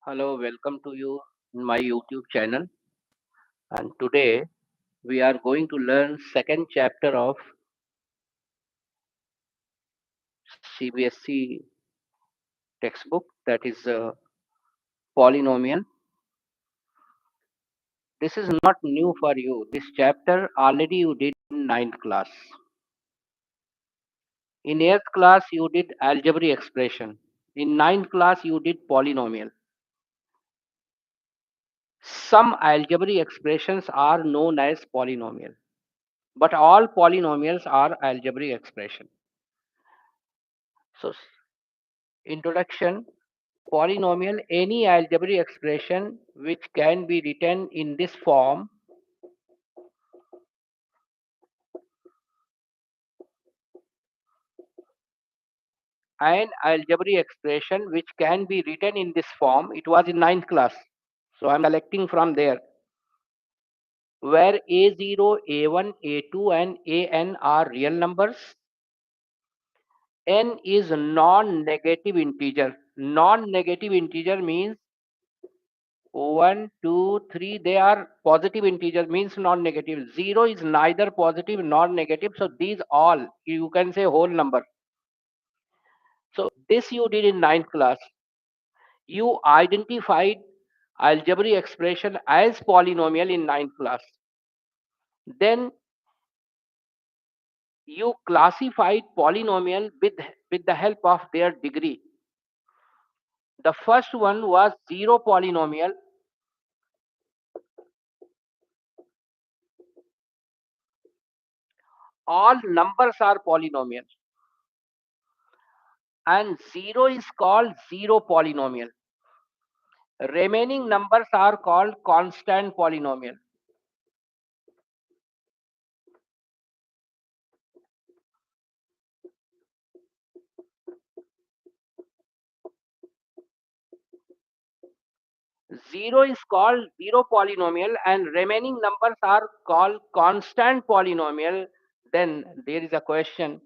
Hello, welcome to you in my YouTube channel. And today we are going to learn second chapter of CBSE textbook, that is polynomial. This is not new for you. This chapter already you did in ninth class. In 8th class you did algebraic expression. In ninth class you did polynomial. Some algebraic expressions are known as polynomial, but all polynomials are algebraic expression. So introduction. Polynomial, any algebraic expression which can be written in this form an algebraic expression which can be written in this form. It was in ninth class, so I'm selecting from there, where a0, a1, a2 and an are real numbers. N is non-negative integer. Non-negative integer means 1, 2, 3, they are positive integer, means non-negative. 0 is neither positive nor negative, so these all you can say whole number. So this you did in ninth class. You identified algebraic expression as polynomial in ninth class. Then you classified polynomial with the help of their degree. The first one was zero polynomial. All numbers are polynomial. And zero is called zero polynomial. Remaining numbers are called constant polynomial. Zero is called zero polynomial and remaining numbers are called constant polynomial. Then there is a question.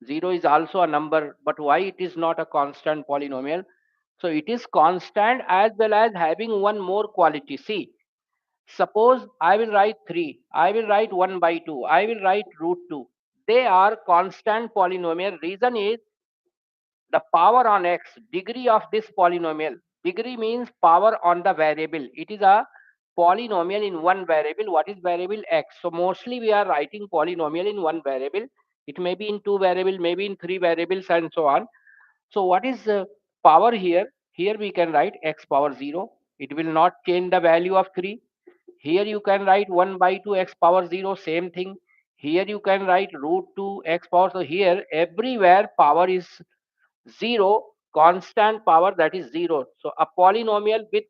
Zero is also a number, but why it is not a constant polynomial? So it is constant as well as having one more quality. See, suppose I will write 3, I will write 1 by 2, I will write root 2. They are constant polynomial. Reason is the power on x, degree of this polynomial. Degree means power on the variable. It is a polynomial in one variable. What is variable? X. So mostly we are writing polynomial in one variable. It may be in two variables, maybe in three variables and so on. So what is power here? Here we can write x power 0. It will not change the value of 3. Here you can write 1 by 2 x power 0, same thing. Here you can write root 2 x power. So here everywhere power is 0, constant power, that is 0. So a polynomial with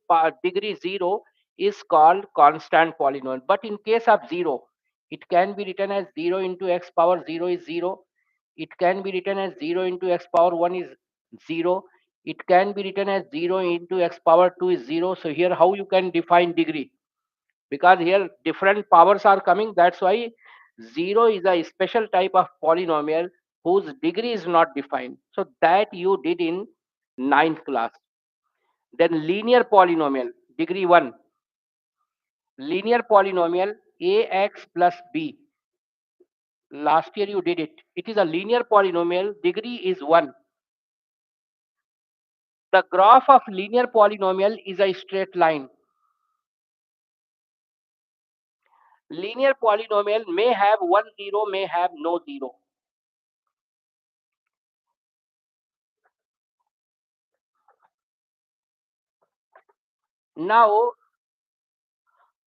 degree 0 is called constant polynomial. But in case of 0, it can be written as 0 into x power 0 is 0. It can be written as 0 into x power 1 is 0. It can be written as 0 into x power 2 is 0. So here how you can define degree? Because here different powers are coming, that's why 0 is a special type of polynomial whose degree is not defined. So that you did in ninth class. Then linear polynomial, degree 1. Linear polynomial ax plus b. Last year you did it. It is a linear polynomial, degree is 1. The graph of linear polynomial is a straight line. Linear polynomial may have one zero, may have no zero. Now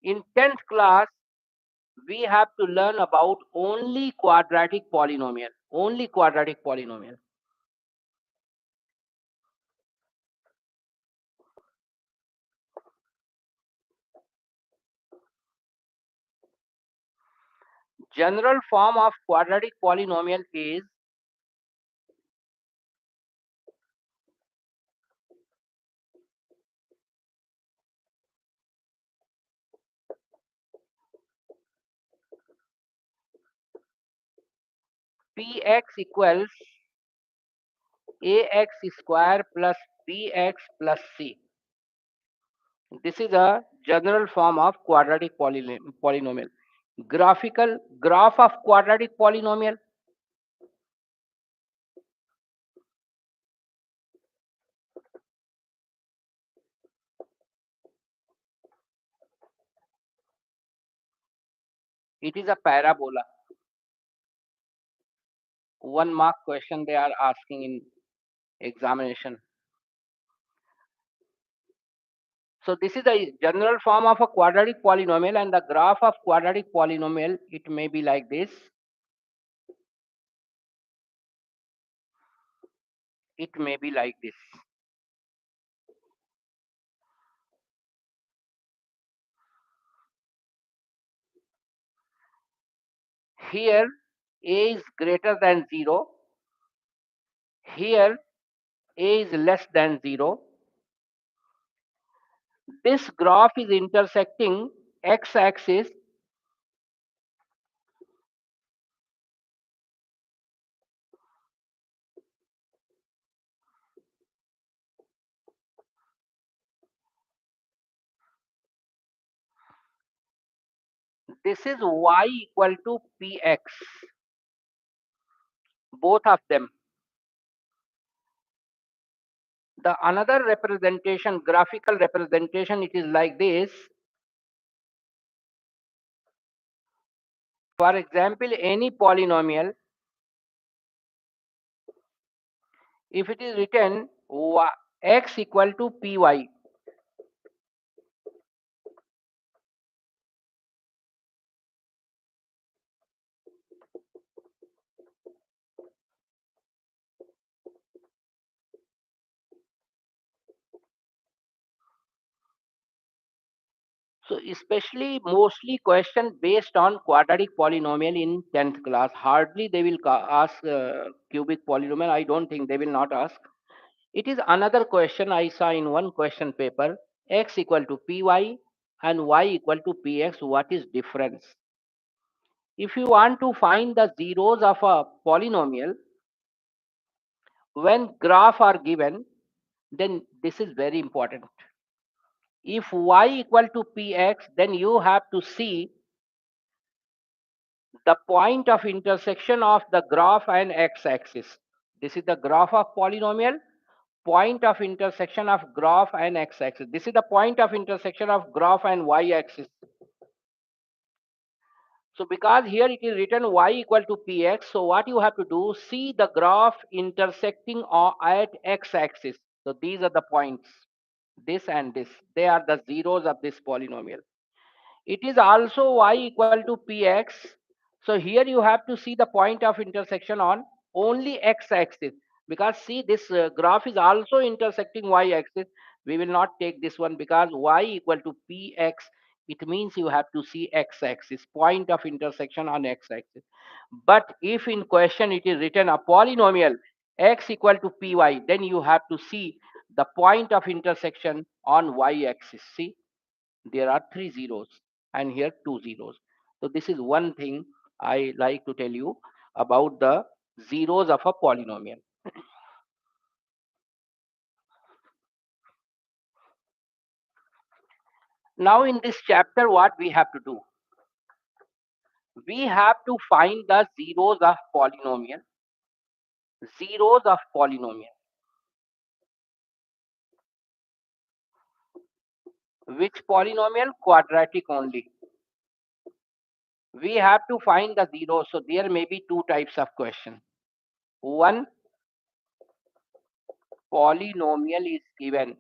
in 10th class we have to learn about only quadratic polynomial. Only quadratic polynomial. General form of quadratic polynomial is px equals ax square plus bx plus c. This is a general form of quadratic polynomial. Graphical graph of quadratic polynomial. It is a parabola. 1 mark question they are asking in examination. So this is a general form of a quadratic polynomial, and the graph of quadratic polynomial, it may be like this. It may be like this. Here a is greater than 0. Here a is less than 0. This graph is intersecting x-axis. This is y equal to px. Both of them. The another representation, graphical representation, it is like this. For example, any polynomial, if it is written x equal to py, so especially mostly question based on quadratic polynomial in 10th class. Hardly they will ask cubic polynomial. I don't think they will not ask. It is another question I saw in one question paper. X equal to py and y equal to px. What is difference? If you want to find the zeros of a polynomial, when graph are given, then this is very important. If y equal to px, then you have to see the point of intersection of the graph and x-axis. This is the graph of polynomial, point of intersection of graph and x-axis. This is the point of intersection of graph and y-axis. So because here it is written y equal to px, so what you have to do, see the graph intersecting at x-axis. So these are the points, this and this. They are the zeros of this polynomial. It is also y equal to px. So here you have to see the point of intersection on only x-axis, because see this graph is also intersecting y-axis. We will not take this one because y equal to px, it means you have to see x-axis, point of intersection on x-axis. But if in question it is written a polynomial x equal to py, then you have to see the point of intersection on y-axis. See, there are 3 zeros and here 2 zeros. So this is one thing I like to tell you about the zeros of a polynomial. Now in this chapter, what we have to do? We have to find the zeros of polynomial. Zeros of polynomial. Which polynomial? Quadratic only. We have to find the zeros. So there may be two types of question. One, polynomial is given.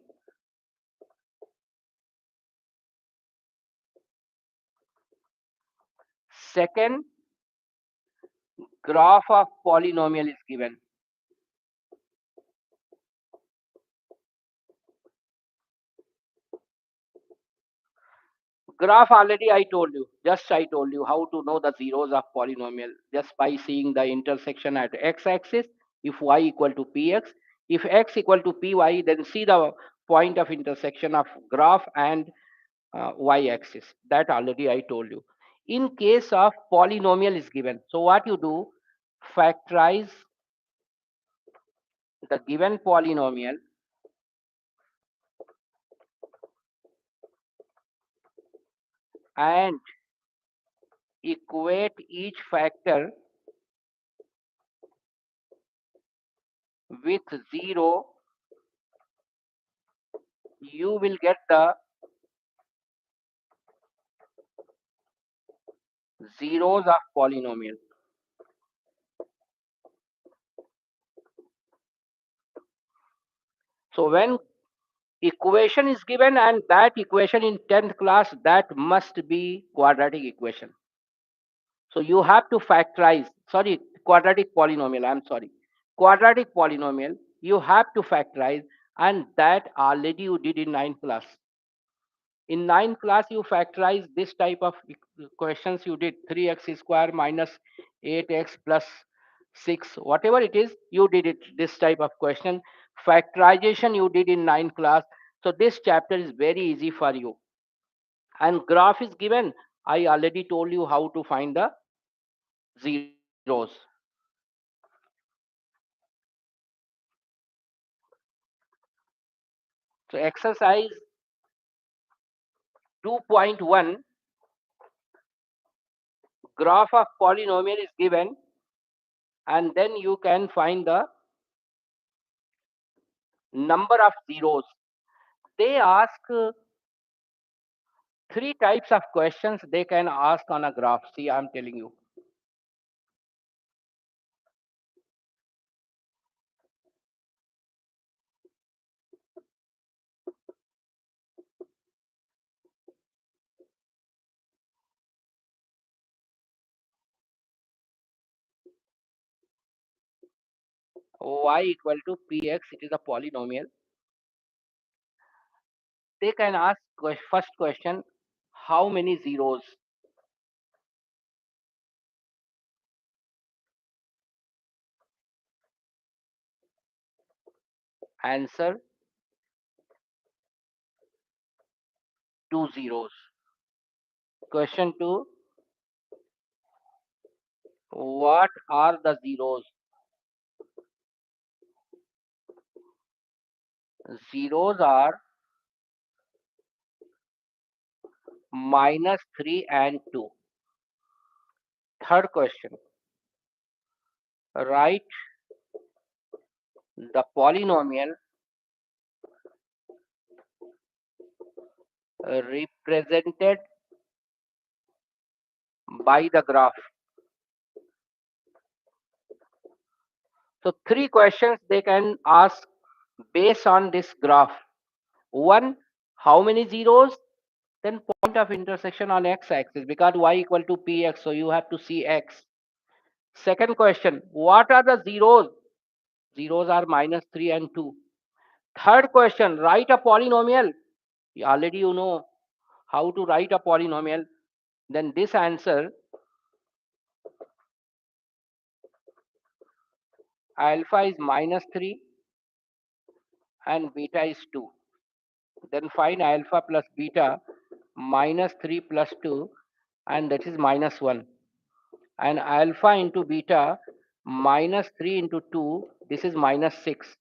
Second, graph of polynomial is given. Graph already I told you. Just I told you how to know the zeros of polynomial just by seeing the intersection at x-axis. If y equal to px, if x equal to py, then see the point of intersection of graph and y-axis. That already I told you. In case of polynomial is given, so what you do? Factorize the given polynomial and equate each factor with 0, you will get the zeros of polynomial. So when equation is given and that equation in 10th class, that must be quadratic equation. So you have to factorize, sorry, quadratic polynomial, I'm sorry. Quadratic polynomial, you have to factorize, and that already you did in 9th class. In 9th class, you factorize this type of questions you did 3x square minus 8x plus 6, whatever it is, you did it, this type of question. Factorization you did in 9th class. So this chapter is very easy for you. And graph is given. I already told you how to find the zeros. So exercise 2.1, graph of polynomial is given, and then you can find the number of zeros. They ask three types of questions they can ask on a graph. See, I'm telling you. Y equal to px, it is a polynomial. They can ask first question, how many zeros? Answer, two zeros. Question two, what are the zeros? Zeros are minus 3 and 2. Third question, write the polynomial represented by the graph. So three questions they can ask based on this graph. One, how many zeros? Then point of intersection on x-axis, because y equal to px, so you have to see x. Second question, what are the zeros? Zeros are minus 3 and 2. Third question, write a polynomial. Already you know how to write a polynomial. Then this answer, alpha is minus 3 and beta is 2. Then find alpha plus beta, minus 3 plus 2, and that is minus 1. And alpha into beta, minus 3 into 2, this is minus 6.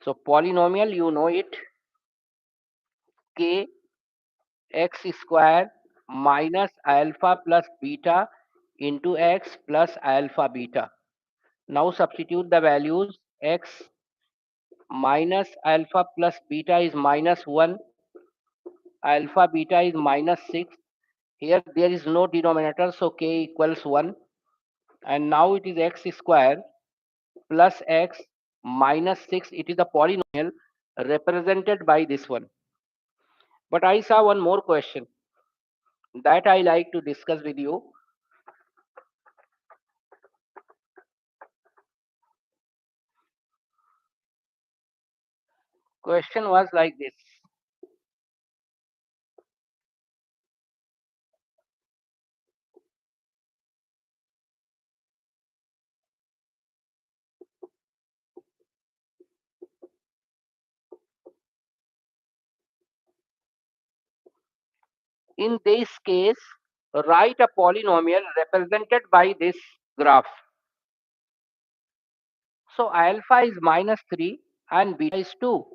So polynomial, you know it, k x square minus alpha plus beta into x plus alpha beta. Now substitute the values. X minus alpha plus beta is minus 1, alpha beta is minus 6. Here there is no denominator, so k equals 1. And now it is x square plus x minus 6. It is a polynomial represented by this one. But I saw one more question that I like to discuss with you. Question was like this. In this case, write a polynomial represented by this graph. So alpha is minus 3 and beta is 2.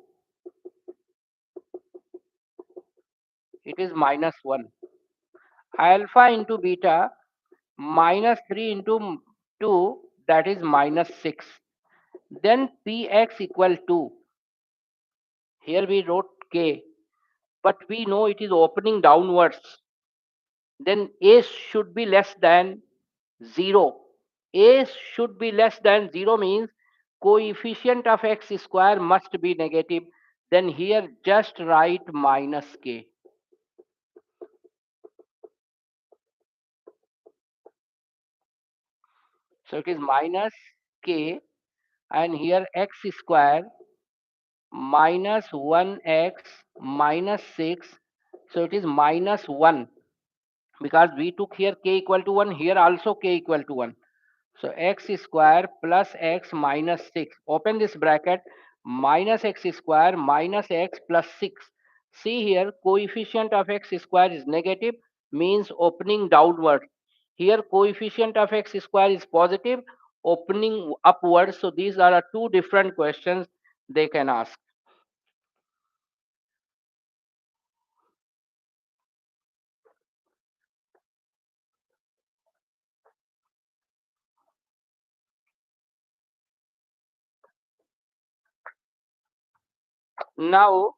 It is minus 1. alpha into beta minus 3 into 2, that is minus 6. Then px equal to, here we wrote k, but we know it is opening downwards. Then a should be less than 0. A should be less than 0 means coefficient of x square must be negative. Then here just write minus k. So it is minus k, and here x square minus 1x minus 6. So it is minus 1, because we took here k equal to 1, here also k equal to 1. So x square plus x minus 6. Open this bracket, minus x square minus x plus 6. See here, coefficient of x square is negative, means opening downward. Here coefficient of x square is positive, opening upward. So these are two different questions they can ask. Now,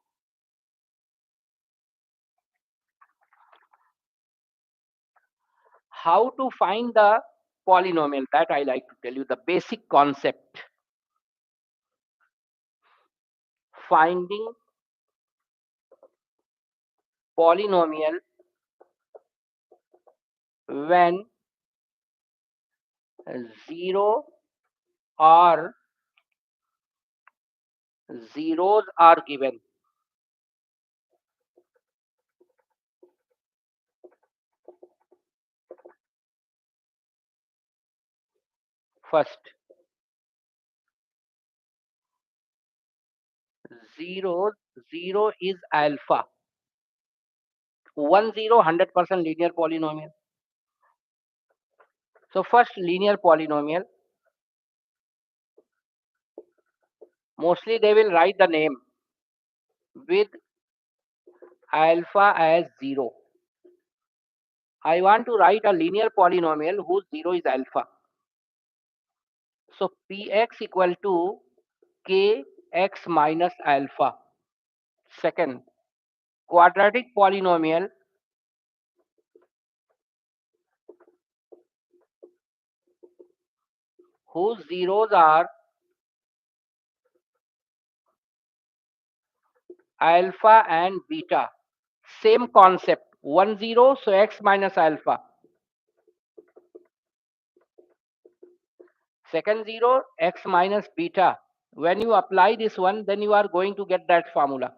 how to find the polynomial, that I like to tell you the basic concept. Finding polynomial when 0 or zeros are given. First, 0, 0 is alpha. 1, 0, 100% linear polynomial. So first linear polynomial, mostly they will write the name with alpha as 0. I want to write a linear polynomial whose 0 is alpha. So px equal to kx minus alpha. Second, quadratic polynomial whose zeros are alpha and beta. Same concept, 1, 0, so x minus alpha. Second 0, x minus beta. When you apply this one, then you are going to get that formula.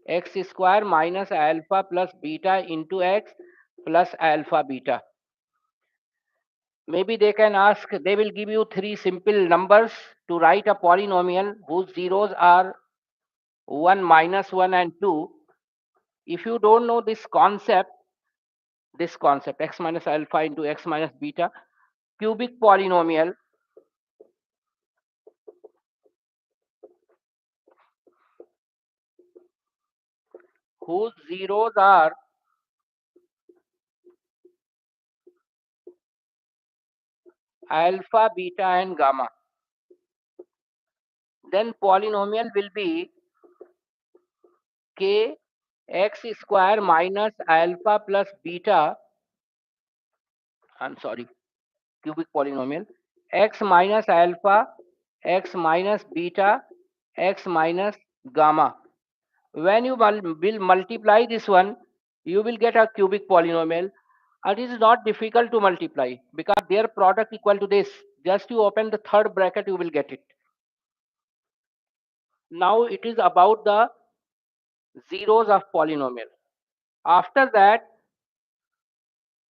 X square minus alpha plus beta into x plus alpha beta. Maybe they can ask, they will give you 3 simple numbers to write a polynomial whose zeros are 1, minus 1 and 2. If you don't know this concept, x minus alpha into x minus beta, cubic polynomial whose zeros are alpha, beta and gamma. Then polynomial will be k x square minus alpha plus beta, I'm sorry, cubic polynomial, x minus alpha, x minus beta, x minus gamma. When you will multiply this one, you will get a cubic polynomial. It is not difficult to multiply because their product equal to this. Just you open the third bracket, you will get it. Now it is about the zeros of polynomial. After that,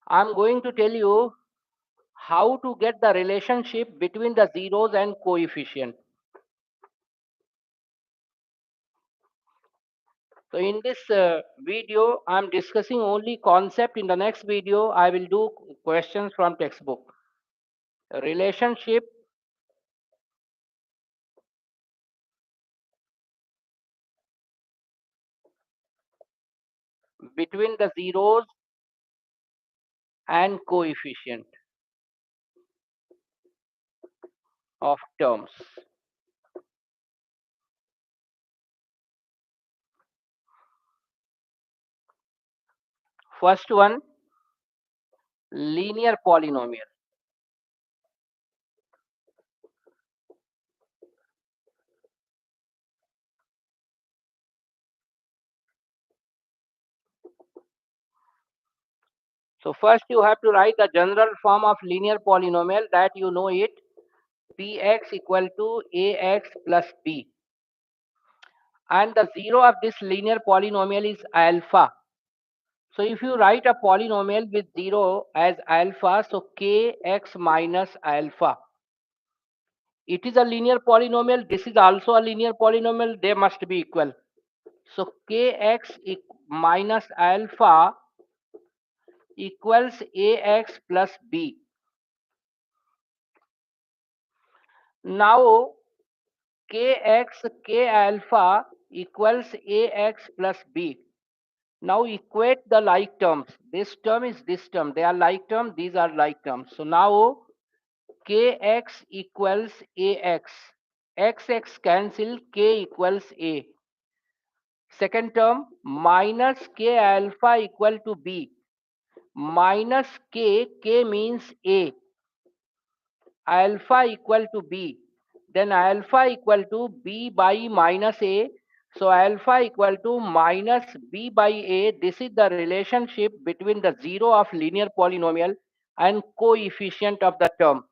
I'm going to tell you how to get the relationship between the zeros and coefficient. So in this video, I'm discussing only concept. In the next video, I will do questions from textbook. Relationship between the zeros and coefficient of terms. First one, linear polynomial. So first you have to write the general form of linear polynomial, that you know it, px equal to ax plus b. And the zero of this linear polynomial is alpha. So if you write a polynomial with zero as alpha, so kx minus alpha. It is a linear polynomial. This is also a linear polynomial. They must be equal. So kx minus alpha equals ax plus b. Now k alpha equals ax plus b. Now equate the like terms. This term is this term. They are like terms. These are like terms. So now kx equals ax. X cancel, k equals a. Second term, minus k alpha equal to b. Minus k means a. Alpha equal to b. Then alpha equal to b by minus a. So alpha equal to minus b by a. This is the relationship between the zero of linear polynomial and coefficient of the term.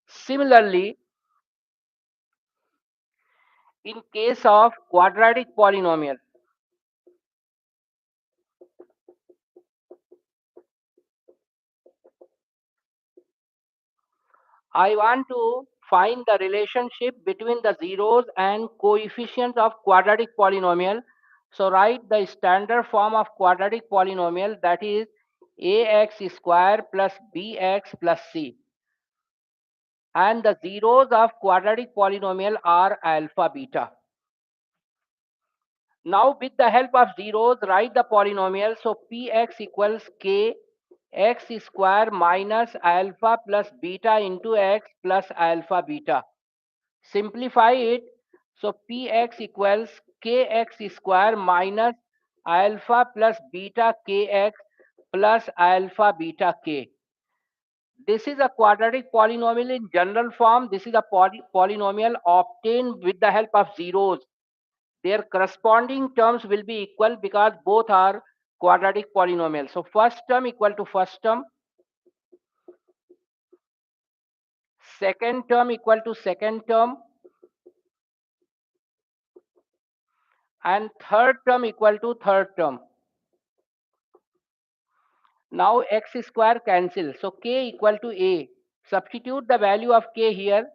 Similarly, in case of quadratic polynomial, I want to find the relationship between the zeros and coefficients of quadratic polynomial. So write the standard form of quadratic polynomial, that is ax square plus bx plus c. And the zeros of quadratic polynomial are alpha beta. Now with the help of zeros, write the polynomial. So px equals k x square minus alpha plus beta into x plus alpha beta. Simplify it. So px equals kx square minus alpha plus beta kx plus alpha beta k. This is a quadratic polynomial in general form. This is a polynomial obtained with the help of zeros. Their corresponding terms will be equal because both are quadratic polynomials. So first term equal to first term, second term equal to second term, and third term equal to third term. Now x square cancel. So k equal to a. Substitute the value of k here.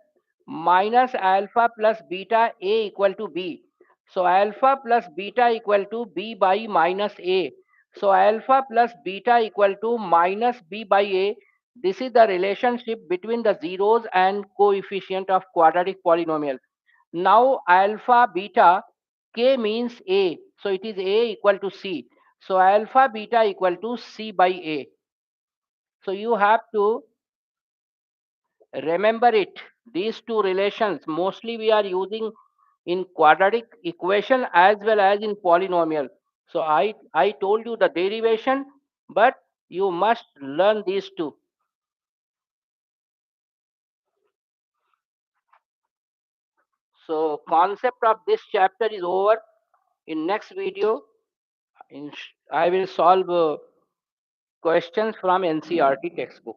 Minus alpha plus beta a equal to b. So alpha plus beta equal to b by minus a. So alpha plus beta equal to minus b by a. This is the relationship between the zeros and coefficient of quadratic polynomial. Now alpha beta, k means a. So it is a equal to c. So alpha beta equal to c by a. So you have to remember it. These two relations mostly we are using in quadratic equation as well as in polynomial. So I told you the derivation, but you must learn these two. So concept of this chapter is over. In next video, I will solve questions from NCERT textbook.